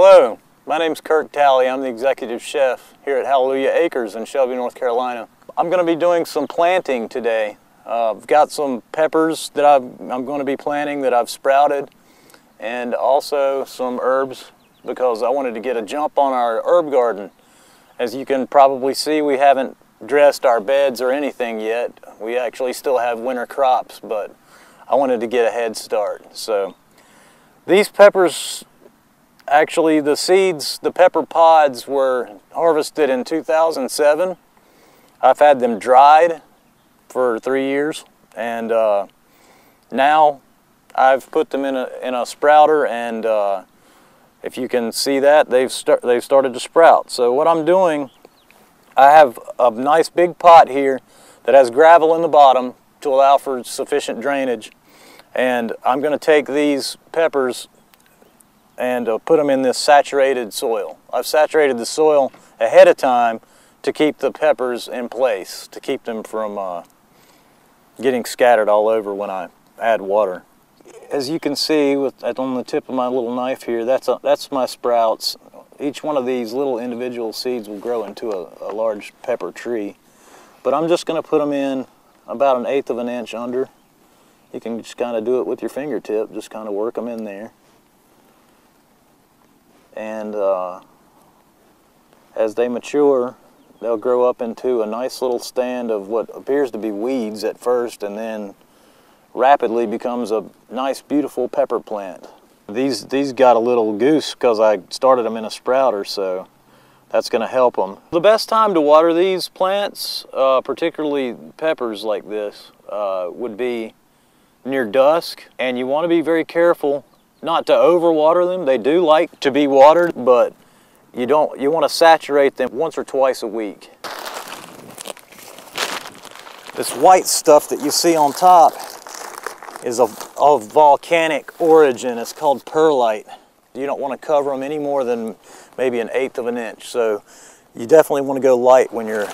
Hello, my name's Kirk Talley. I'm the executive chef here at Hallelujah Acres in Shelby, North Carolina. I'm going to be doing some planting today. I've got some peppers that I'm going to be planting that I've sprouted, and also some herbs because I wanted to get a jump on our herb garden. As you can probably see, we haven't dressed our beds or anything yet. We actually still have winter crops, but I wanted to get a head start. So these peppers, actually the seeds, the pepper pods were harvested in 2007. I've had them dried for 3 years, and now I've put them in a sprouter, and if you can see that, they've started to sprout. So what I'm doing, I have a nice big pot here that has gravel in the bottom to allow for sufficient drainage, and I'm going to take these peppers and put them in this saturated soil. I've saturated the soil ahead of time to keep the peppers in place, to keep them from getting scattered all over when I add water. As you can see on the tip of my little knife here, that's my sprouts. Each one of these little individual seeds will grow into a large pepper tree. But I'm just going to put them in about 1/8 of an inch under. You can just kind of do it with your fingertip, just kind of work them in there. And as they mature, they'll grow up into a nice little stand of what appears to be weeds at first, and then rapidly becomes a nice, beautiful pepper plant. These got a little goose because I started them in a sprouter, so that's going to help them. The best time to water these plants, particularly peppers like this, would be near dusk, and you want to be very careful not to overwater them. They do like to be watered, but you want to saturate them once or twice a week. This white stuff that you see on top is of volcanic origin. It's called perlite. You don't want to cover them any more than maybe 1/8 of an inch. So you definitely want to go light when you're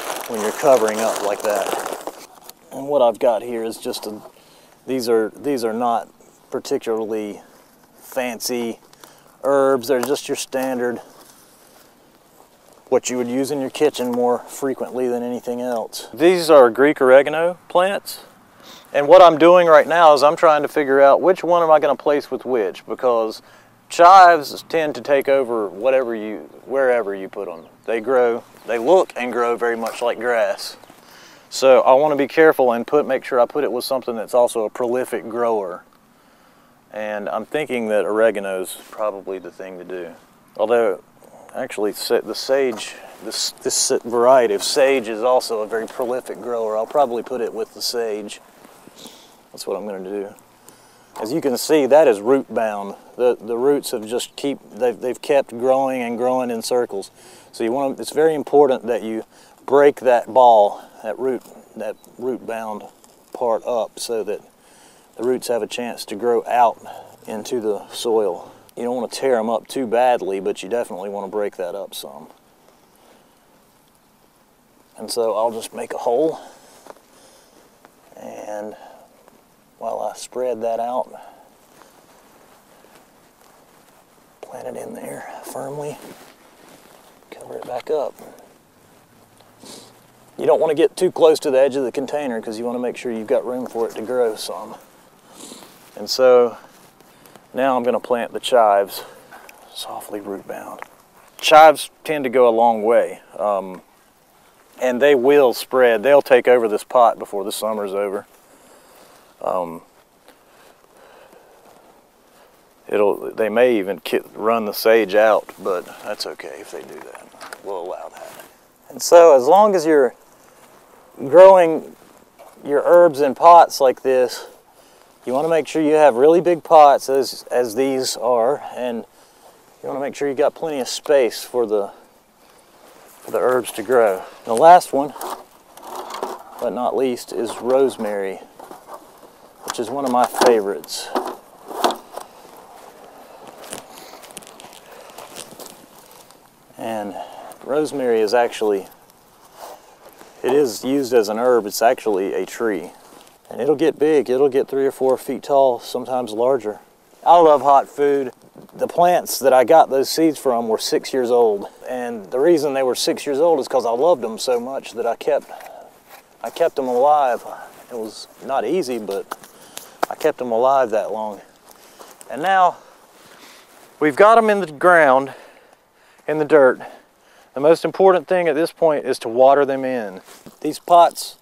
covering up like that. And what I've got here is just these are not particularly fancy herbs. They're just your standard, what you would use in your kitchen more frequently than anything else. These are Greek oregano plants, and what I'm doing right now is I'm trying to figure out which one am I going to place with which, because chives tend to take over wherever you put them. They look and grow very much like grass. So I want to be careful and make sure I put it with something that's also a prolific grower. And I'm thinking that oregano is probably the thing to do. Although, actually, the sage, this variety of sage is also a very prolific grower. I'll probably put it with the sage. That's what I'm going to do. As you can see, that is root bound. The roots have they've kept growing and growing in circles. So it's very important that you break that ball, that root bound part up, so that the roots have a chance to grow out into the soil. You don't want to tear them up too badly, but you definitely want to break that up some. And so I'll just make a hole, and while I spread that out, plant it in there firmly, cover it back up. You don't want to get too close to the edge of the container because you want to make sure you've got room for it to grow some. And so now I'm going to plant the chives, softly root bound. Chives tend to go a long way, and they will spread. They'll take over this pot before the summer's over. They may even run the sage out, but that's okay if they do that. We'll allow that. And so as long as you're growing your herbs in pots like this, you want to make sure you have really big pots as these are, and you want to make sure you got plenty of space for the herbs to grow. The last one, but not least, is rosemary, which is one of my favorites. And rosemary is actually, it is used as an herb. It's actually a tree. And it'll get big. It'll get 3 or 4 feet tall, sometimes larger. I love hot food. The plants that I got those seeds from were 6 years old. And the reason they were 6 years old is because I loved them so much that I kept them alive. It was not easy, but I kept them alive that long. And now we've got them in the ground, in the dirt. The most important thing at this point is to water them in. These pots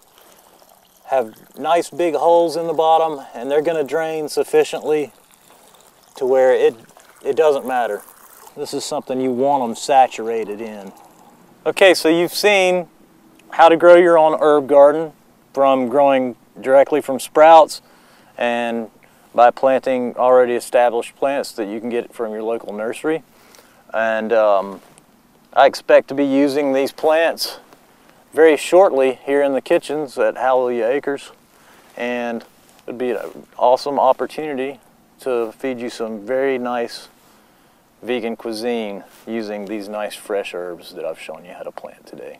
have nice big holes in the bottom, and they're going to drain sufficiently to where it doesn't matter. This is something you want them saturated in. Okay, so you've seen how to grow your own herb garden, from growing directly from sprouts and by planting already established plants that you can get from your local nursery. And I expect to be using these plants very shortly here in the kitchens at Hallelujah Acres, and it'd be an awesome opportunity to feed you some very nice vegan cuisine using these nice fresh herbs that I've shown you how to plant today.